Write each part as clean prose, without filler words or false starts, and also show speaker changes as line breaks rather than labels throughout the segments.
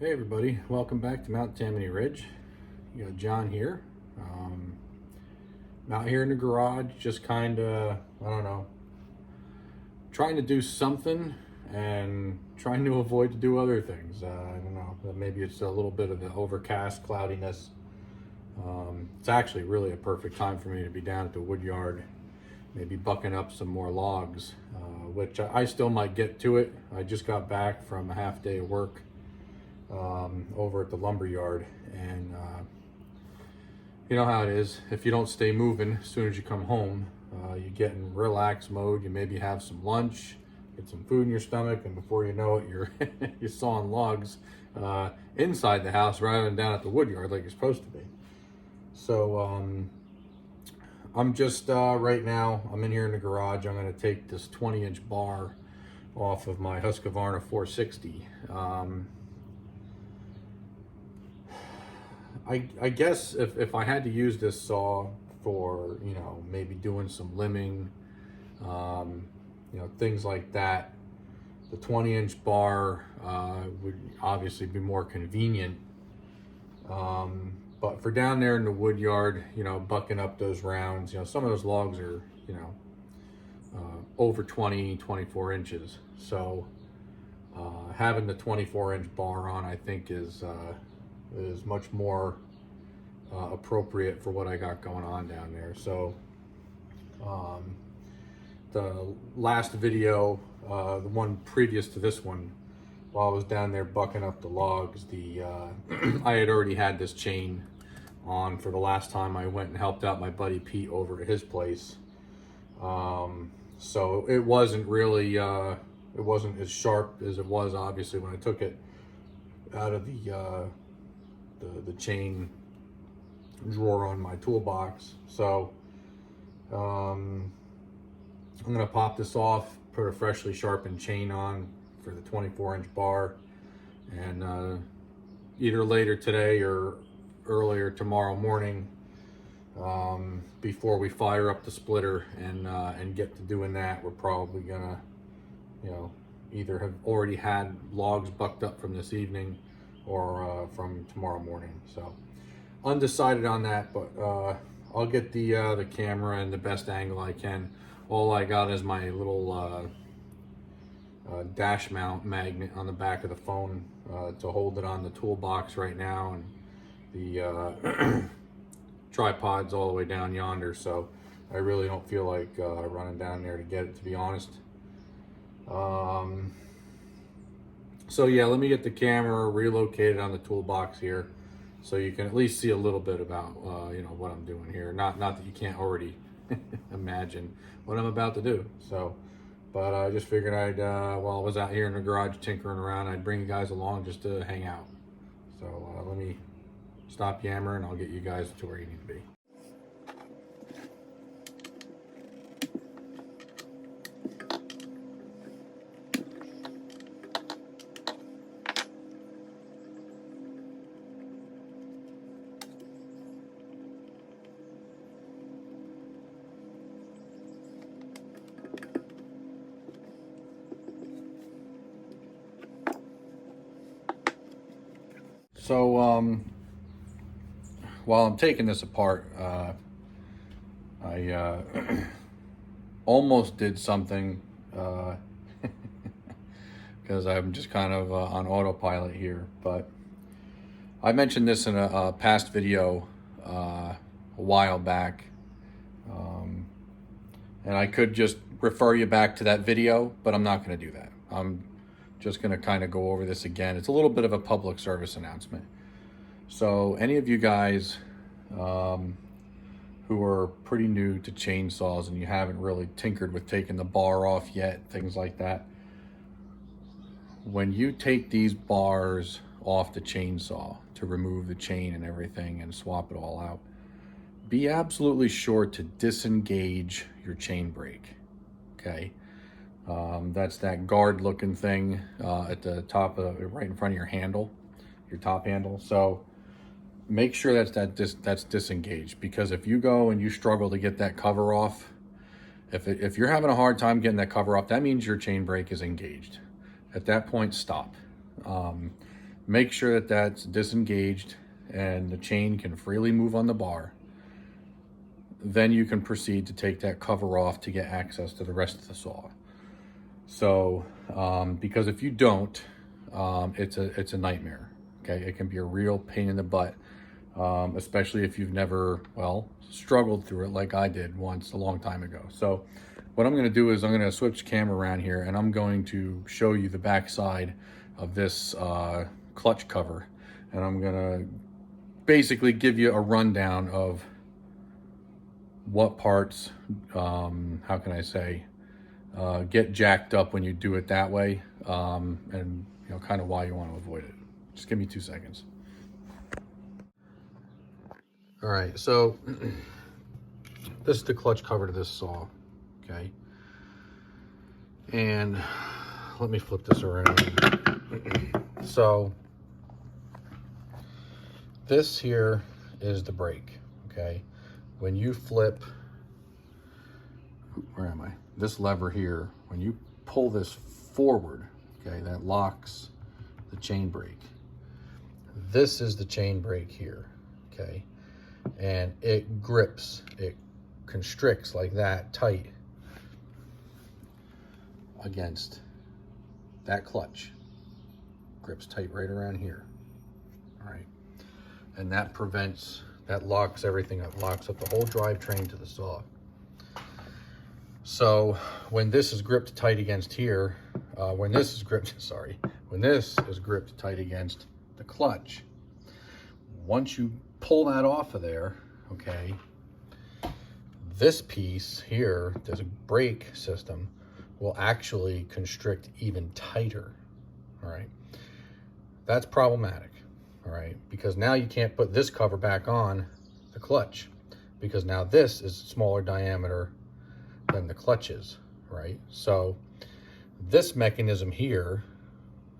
Hey everybody, welcome back to Mount Tammany Ridge. You got John here. I'm out here in the garage, just kind of, I don't know, trying to do something and trying to avoid to do other things. I don't know, maybe it's a little bit of the overcast cloudiness. It's actually really a perfect time for me to be down at the wood yard, maybe bucking up some more logs, which I still might get to it. I just got back from a half day of work over at the lumber yard, and you know how it is. If you don't stay moving as soon as you come home, you get in relax mode. You maybe have some lunch, get some food in your stomach, and before you know it, you're you're sawing logs inside the house rather than down at the wood yard like you're supposed to be. So I'm just right now, I'm in here in the garage. I'm going to take this 20-inch bar off of my Husqvarna 460. I guess if I had to use this saw for, you know, maybe doing some limbing, you know, things like that, the 20-inch bar would obviously be more convenient. But for down there in the wood yard, you know, bucking up those rounds, you know, some of those logs are, you know, over 24 inches. So having the 24-inch bar on, I think is much more appropriate for what I got going on down there. So the last video, the one previous to this one, while I was down there bucking up the logs, I had already had this chain on for the last time I went and helped out my buddy Pete over at his place. So it wasn't really, it wasn't as sharp as it was obviously when I took it out of the chain drawer on my toolbox. So I'm gonna pop this off, put a freshly sharpened chain on for the 24-inch bar, and either later today or earlier tomorrow morning, before we fire up the splitter and get to doing that, we're probably gonna, you know, either have already had logs bucked up from this evening or from tomorrow morning. So undecided on that, but I'll get the camera in the best angle I can. All I got is my little dash mount magnet on the back of the phone to hold it on the toolbox right now, and the tripod's all the way down yonder, so I really don't feel like running down there to get it, to be honest. So yeah, let me get the camera relocated on the toolbox here, so you can at least see a little bit about you know, what I'm doing here. Not that you can't already imagine what I'm about to do. So, but I just figured I'd while I was out here in the garage tinkering around, I'd bring you guys along just to hang out. So let me stop yammering. I'll get you guys to where you need to be. So while I'm taking this apart, I almost did something because I'm just kind of on autopilot here. But I mentioned this in a past video a while back, and I could just refer you back to that video, but I'm not going to do that. I'm just going to kind of go over this again. It's a little bit of a public service announcement. So any of you guys who are pretty new to chainsaws and you haven't really tinkered with taking the bar off yet, things like that, when you take these bars off the chainsaw to remove the chain and everything and swap it all out, be absolutely sure to disengage your chain brake, okay? That's that guard looking thing at the top of right in front of your handle, your top handle. So make sure that's disengaged, because if you go and you struggle to get that cover off, if you're having a hard time getting that cover off, that means your chain brake is engaged. At that point, stop. make sure that that's disengaged and the chain can freely move on the bar. Then you can proceed to take that cover off to get access to the rest of the saw. So, because if you don't, it's a nightmare. Okay, it can be a real pain in the butt, especially if you've never, well, struggled through it like I did once a long time ago. So, what I'm going to do is I'm going to switch the camera around here, and I'm going to show you the back side of this clutch cover, and I'm going to basically give you a rundown of what parts, how can I say, get jacked up when you do it that way, and you know, kind of why you want to avoid it. Just give me 2 seconds. All right, so this is the clutch cover to this saw, okay? And let me flip this around. So this here is the brake, okay? When you flip, where am I? This lever here, when you pull this forward, okay, that locks the chain brake. This is the chain brake here, okay? And it grips, it constricts like that, tight against that clutch. Grips tight right around here, all right? And that prevents, that locks everything up, locks up the whole drivetrain to the saw. So when this is gripped tight against here, when this is gripped tight against the clutch, once you pull that off of there, okay, this piece here, there's a brake system, will actually constrict even tighter, all right? That's problematic, all right? Because now you can't put this cover back on the clutch, because now this is smaller diameter than the clutch is, right? So this mechanism here,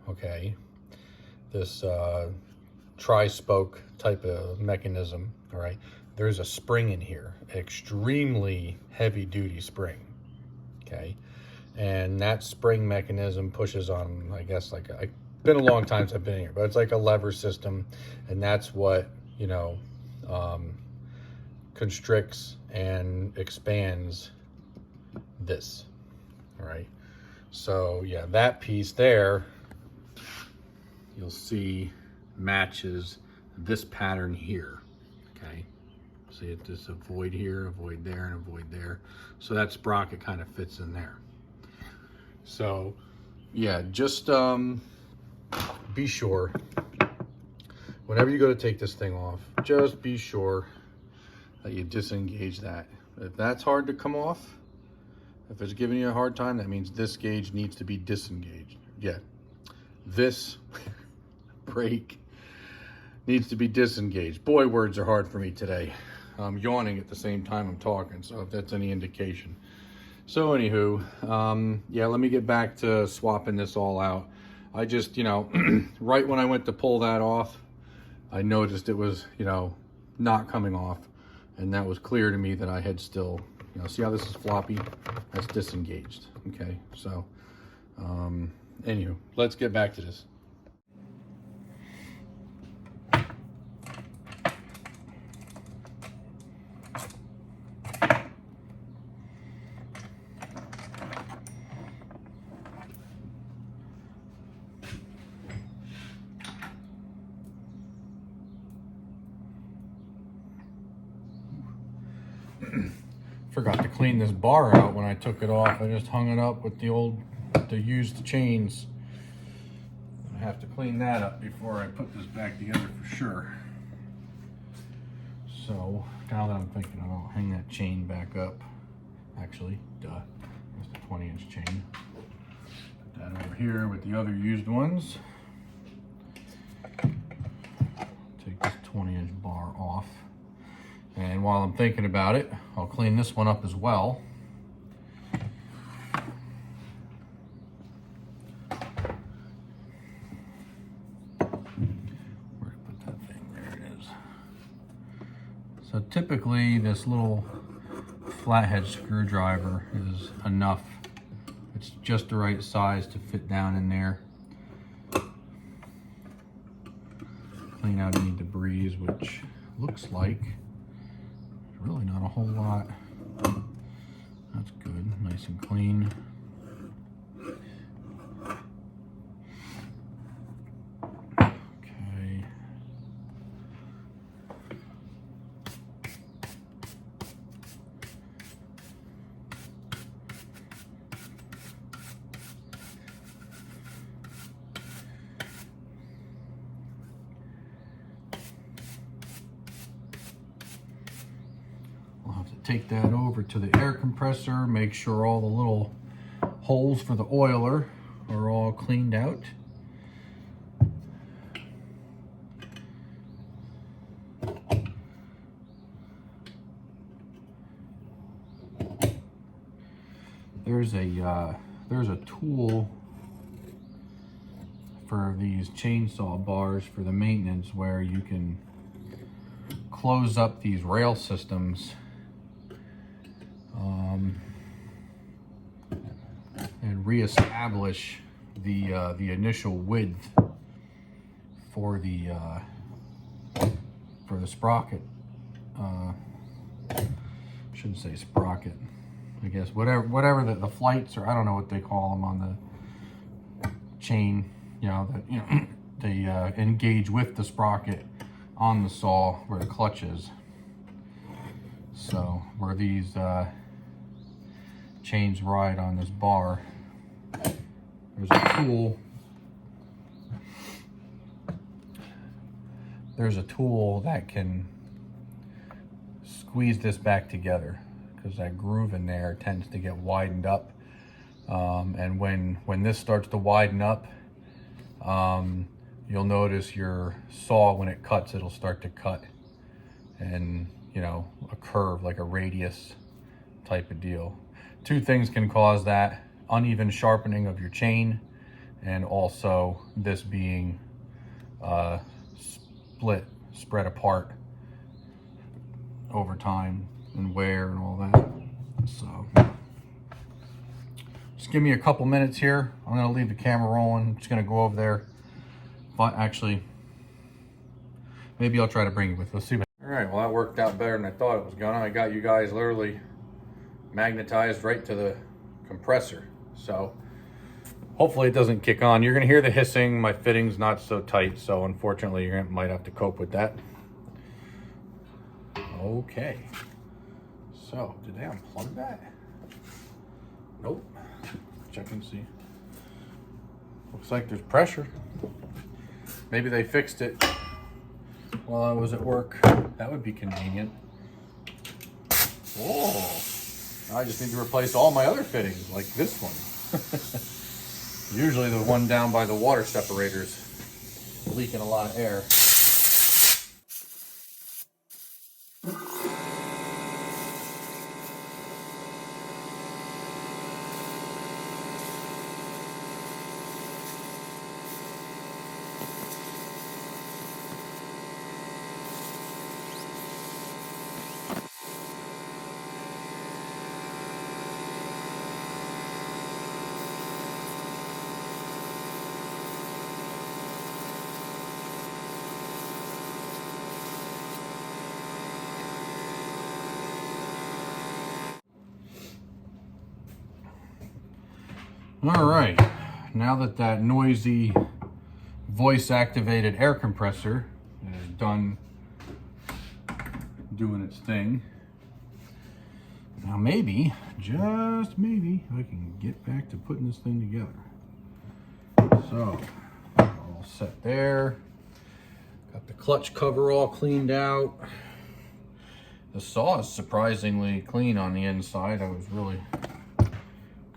okay, this tri-spoke type of mechanism, all right, there's a spring in here, extremely heavy duty spring, okay? And that spring mechanism pushes on, I guess, like, it's been a long time since I've been here, but it's like a lever system, and that's what, you know, constricts and expands this, all right? So yeah, that piece there, you'll see matches this pattern here, okay? See it, just a void here, a void there, and a void there. So that sprocket kind of fits in there. So yeah, just be sure, whenever you go to take this thing off, just be sure that you disengage that. If that's hard to come off, if it's giving you a hard time, that means this gauge needs to be disengaged. Yeah, this brake needs to be disengaged. Boy, words are hard for me today. I'm yawning at the same time I'm talking, so if that's any indication. So anywho, yeah, let me get back to swapping this all out. I just, you know, right when I went to pull that off, I noticed it was, you know, not coming off. And that was clear to me that I had still, you know, see how this is floppy? That's disengaged, okay? So, anywho, let's get back to this. Forgot to clean this bar out when I took it off. I just hung it up with the used chains. I have to clean that up before I put this back together for sure. So now that I'm thinking, I'll hang that chain back up. Actually, duh, that's the 20-inch chain. Put that over here with the other used ones. Take this 20-inch bar off. And while I'm thinking about it, I'll clean this one up as well. Where to put that thing? There it is. So typically this little flathead screwdriver is enough. It's just the right size to fit down in there. clean out any debris, which looks like really not a whole lot. That's good, nice and clean. Okay. We'll have to take that over to the air compressor, make sure all the little holes for the oiler are all cleaned out. There's a tool for these chainsaw bars for the maintenance where you can close up these rail systems and reestablish the initial width for the sprocket. Shouldn't say sprocket. I guess whatever the flights, or I don't know what they call them on the chain. They engage with the sprocket on the saw where the clutch is. So where these chains ride on this bar, there's a tool. There's a tool that can squeeze this back together, because that groove in there tends to get widened up. And when this starts to widen up, you'll notice your saw, when it cuts, it'll start to cut, and a curve, like a radius type of deal. Two things can cause that: uneven sharpening of your chain, and also this being spread apart over time and wear and all that. So just give me a couple minutes here. I'm gonna leave the camera rolling. I'm just gonna go over there. But actually, maybe I'll try to bring it with. Let's see. All right, well, that worked out better than I thought it was gonna. I got you guys literally magnetized right to the compressor. So hopefully it doesn't kick on. You're gonna hear the hissing. My fitting's not so tight, so unfortunately you might have to cope with that. Okay. So, did they unplug that? Nope. Check and see. Looks like there's pressure. Maybe they fixed it while I was at work. That would be convenient. Whoa. I just need to replace all my other fittings, like this one. Usually the one down by the water separators leaking a lot of air. All right, now that that noisy voice-activated air compressor is done doing its thing, now maybe, just maybe, I can get back to putting this thing together. So, all set there. Got the clutch cover all cleaned out. The saw is surprisingly clean on the inside. I was really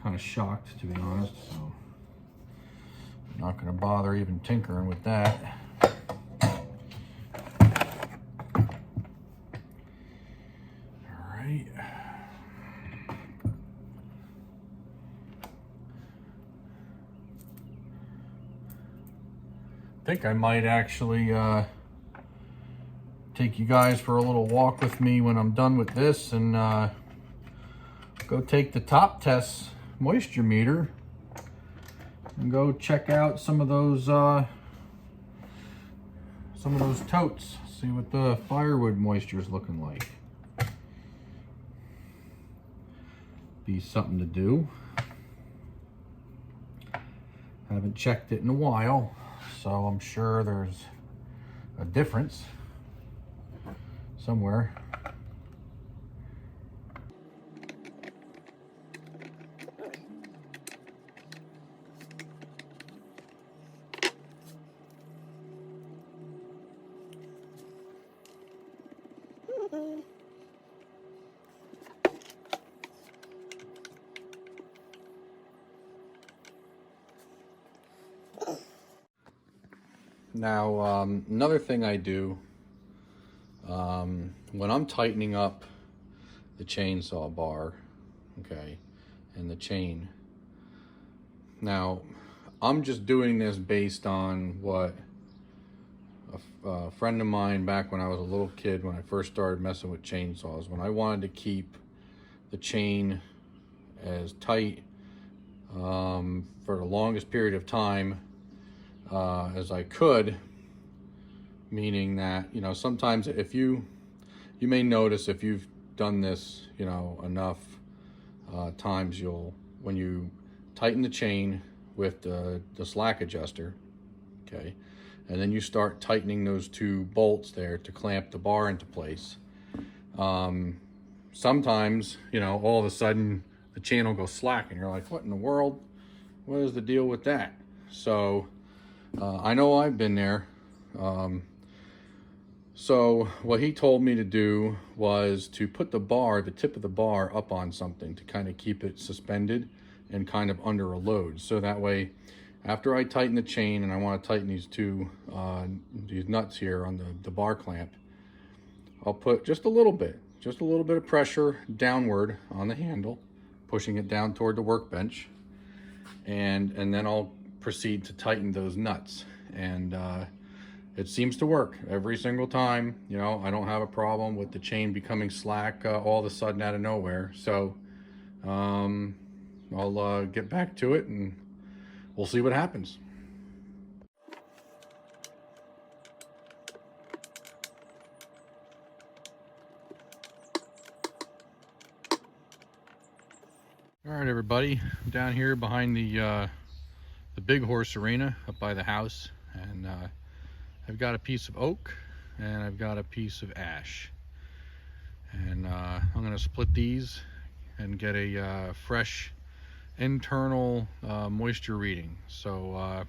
kind of shocked, to be honest, so I'm not going to bother even tinkering with that. All right. I think I might actually take you guys for a little walk with me when I'm done with this, and go take the top test moisture meter and go check out some of those some of those totes, see what the firewood moisture is looking like. Be something to do. Haven't checked it in a while, so I'm sure there's a difference somewhere. Now, another thing I do when I'm tightening up the chainsaw bar, okay, and the chain. Now, I'm just doing this based on what a friend of mine back when I was a little kid, when I first started messing with chainsaws, when I wanted to keep the chain as tight for the longest period of time as I could, meaning that, you know, sometimes if you may notice, if you've done this, you know, enough times, when you tighten the chain with the slack adjuster, okay, and then you start tightening those two bolts there to clamp the bar into place, sometimes, you know, all of a sudden the chain will go slack and you're like, what in the world? What is the deal with that? So I know I've been there. So what he told me to do was to put the tip of the bar up on something to kind of keep it suspended and kind of under a load. So that way, after I tighten the chain and I want to tighten these these nuts here on the bar clamp, I'll put just a little bit of pressure downward on the handle, pushing it down toward the workbench, and then I'll proceed to tighten those nuts. And it seems to work every single time. You know, I don't have a problem with the chain becoming slack all of a sudden out of nowhere. So I'll get back to it and we'll see what happens. All right, everybody, I'm down here behind the big horse arena up by the house, and I've got a piece of oak and I've got a piece of ash, and I'm going to split these and get a fresh internal moisture reading. So I'm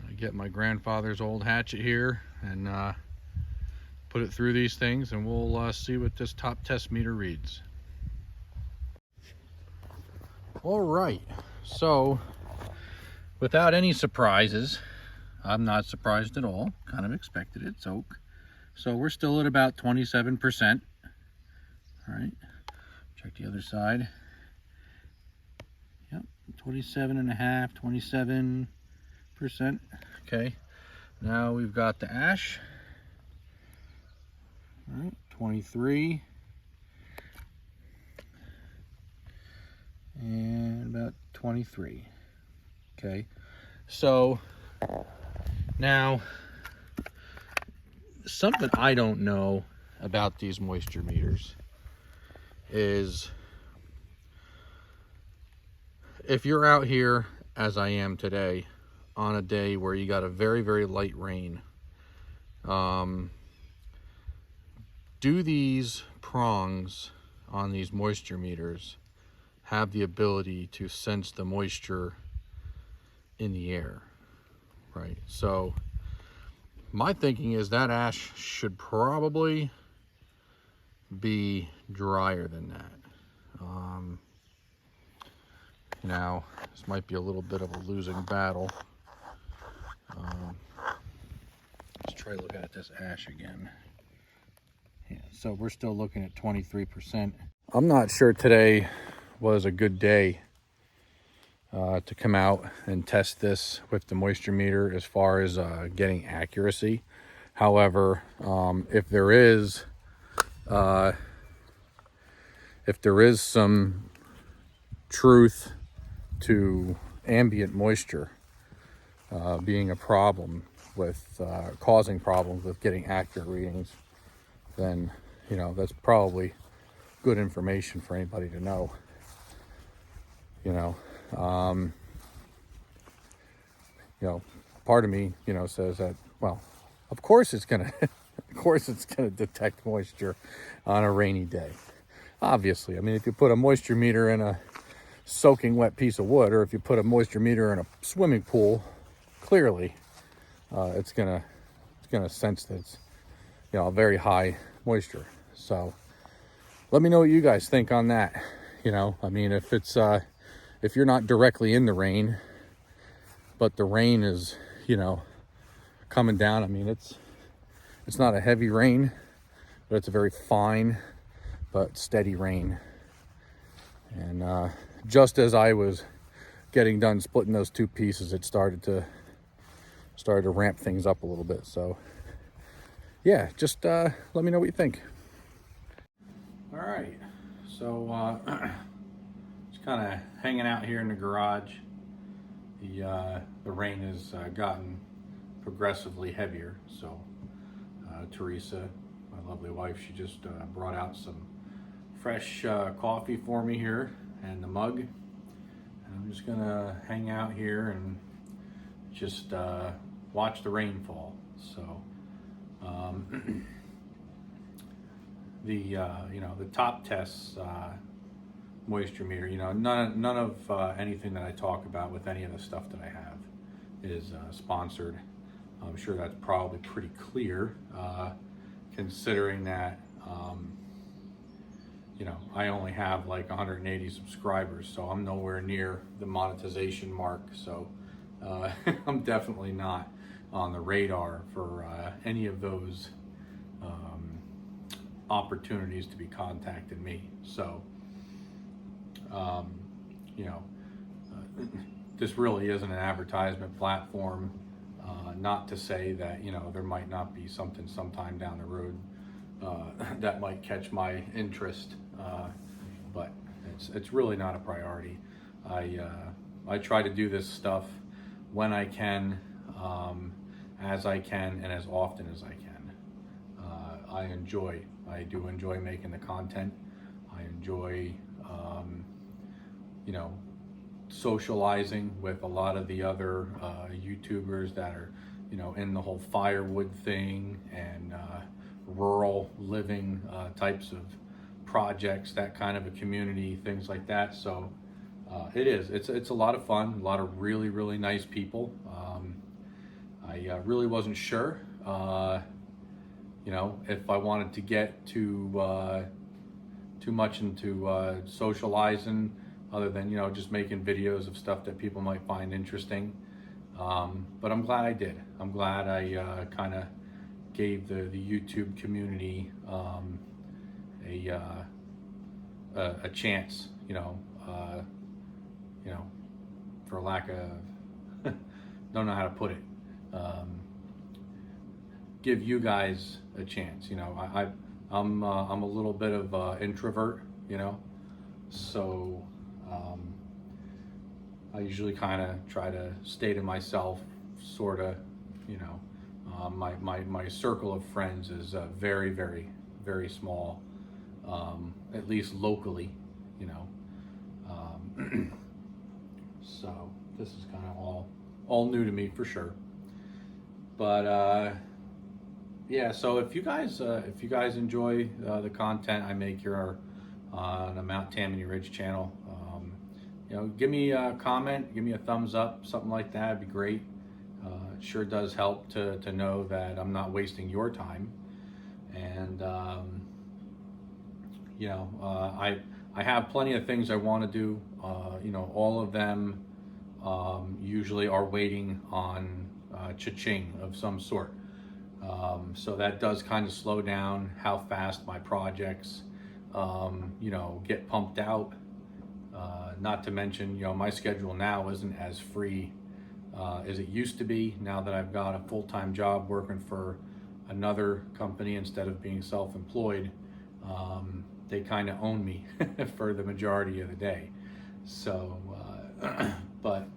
going to get my grandfather's old hatchet here and put it through these things, and we'll see what this top test meter reads. All right, so without any surprises, I'm not surprised at all, kind of expected it, it's oak. So we're still at about 27%. All right, check the other side. Yep, 27.5, 27%. Okay, now we've got the ash. All right, 23. And about 23. Okay, so now something I don't know about these moisture meters is, if you're out here as I am today on a day where you got a very, very light rain, do these prongs on these moisture meters have the ability to sense the moisture in the air, right? So my thinking is that ash should probably be drier than that. Now, this might be a little bit of a losing battle. Let's try looking at this ash again. Yeah, so we're still looking at 23%. I'm not sure today was a good day to come out and test this with the moisture meter as far as getting accuracy. However, if there is some truth to ambient moisture being a problem, with causing problems with getting accurate readings, then, you know, that's probably good information for anybody to know. You know, part of me, says that, well, of course it's gonna, of course it's gonna detect moisture on a rainy day. Obviously, I mean, if you put a moisture meter in a soaking wet piece of wood, or if you put a moisture meter in a swimming pool, clearly, it's gonna sense that it's, a very high moisture. So, let me know what you guys think on that. I mean, if it's if you're not directly in the rain, but the rain is, coming down. I mean, it's not a heavy rain, but it's a very fine but steady rain. And just as I was getting done splitting those two pieces, it started to ramp things up a little bit. So yeah, just let me know what you think. All right, so just kind of hanging out here in the garage. The rain has gotten progressively heavier, so Teresa, my lovely wife, she just brought out some fresh coffee for me here and the mug, and I'm just gonna hang out here and just watch the rain fall. So the top tests moisture meter, none of anything that I talk about with any of the stuff that I have is sponsored. I'm sure that's probably pretty clear, considering that I only have like 180 subscribers, so I'm nowhere near the monetization mark. So I'm definitely not on the radar for any of those opportunities to be contacting me. So this really isn't an advertisement platform. Not to say that there might not be something sometime down the road that might catch my interest, but it's really not a priority. I try to do this stuff when I can, as I can, and as often as I can. I do enjoy making the content. I enjoy socializing with a lot of the other YouTubers that are in the whole firewood thing and rural living types of projects, that kind of a community, things like that. So it's a lot of fun, a lot of really, really nice people. I really wasn't sure if I wanted to get too much into socializing, other than just making videos of stuff that people might find interesting. But I'm glad I did. I'm glad I kind of gave the YouTube community a chance, for lack of don't know how to put it. Give you guys a chance. I'm a little bit of introvert, so I usually kind of try to stay to myself, sort of. My circle of friends is very, very, very small, at least locally, so this is kind of all new to me for sure. But yeah, so if you guys enjoy the content I make here on the Mount Tammany Ridge channel, give me a comment, give me a thumbs up, something like that. It'd be great. It sure does help to know that I'm not wasting your time. And I have plenty of things I want to do. All of them usually are waiting on cha-ching of some sort. So that does kind of slow down how fast my projects, get pumped out. Not to mention, my schedule now isn't as free as it used to be. Now that I've got a full-time job working for another company instead of being self-employed, they kind of own me for the majority of the day. So, but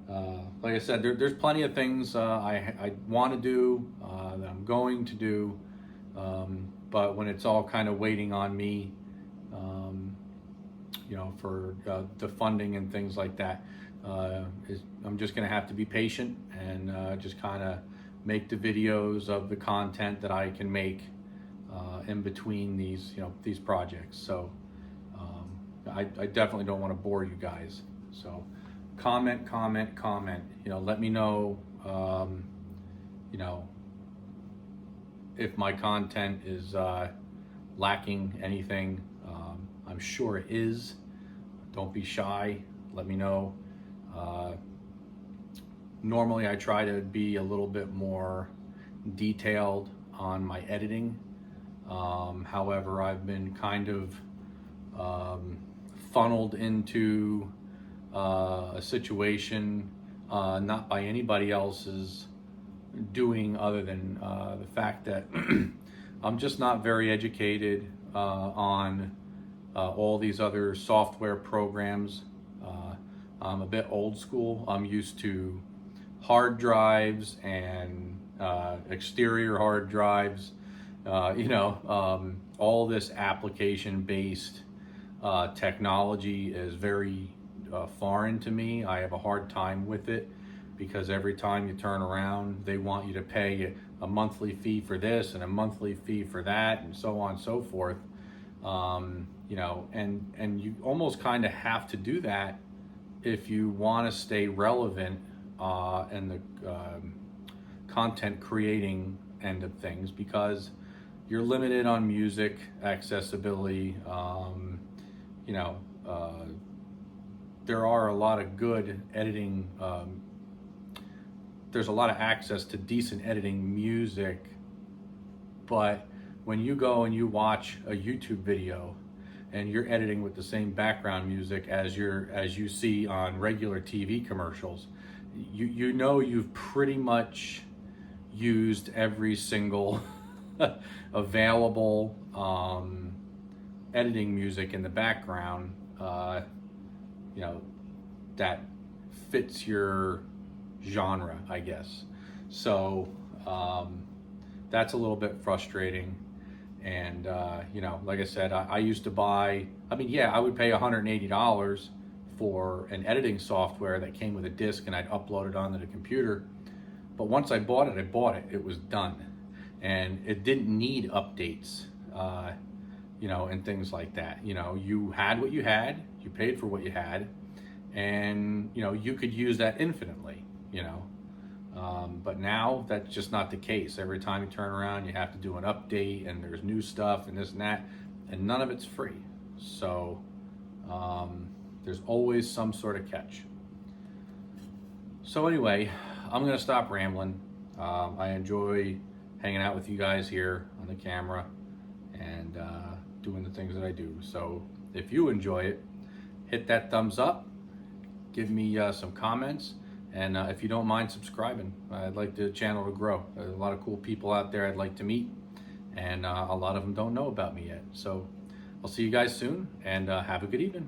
like I said, there's plenty of things I want to do, that I'm going to do, but when it's all kind of waiting on me, for the funding and things like that, I'm just going to have to be patient and just kind of make the videos of the content that I can make in between these projects. So I definitely don't want to bore you guys. So comment. Let me know, if my content is lacking anything. I'm sure it is. Don't be shy. Let me know. Normally I try to be a little bit more detailed on my editing. However, I've been kind of funneled into a situation not by anybody else's doing, other than the fact that I'm just not very educated on all these other software programs. I'm a bit old school. I'm used to hard drives and exterior hard drives, all this application-based technology is very foreign to me. I have a hard time with it because every time you turn around, they want you to pay a monthly fee for this and a monthly fee for that, and so on and so forth. And you almost kind of have to do that if you want to stay relevant in the content creating end of things, because you're limited on music accessibility. There are a lot of good editing. There's a lot of access to decent editing music, but when you go and you watch a YouTube video and you're editing with the same background music as you see on regular TV commercials, you've pretty much used every single available editing music in the background, that fits your genre, I guess. So that's a little bit frustrating. And like I said, I used to buy, I would pay $180 for an editing software that came with a disc and I'd upload it onto the computer. But once I bought it, it was done. And it didn't need updates, and things like that. You had what you had, you paid for what you had, and you could use that infinitely. But now that's just not the case. Every time you turn around, you have to do an update, and there's new stuff and this and that, and none of it's free. So there's always some sort of catch. So anyway, I'm gonna stop rambling. I enjoy hanging out with you guys here on the camera and doing the things that I do. So if you enjoy it, hit that thumbs up, give me some comments, and if you don't mind subscribing. I'd like the channel to grow. There's a lot of cool people out there I'd like to meet, and a lot of them don't know about me yet. So I'll see you guys soon, and have a good evening.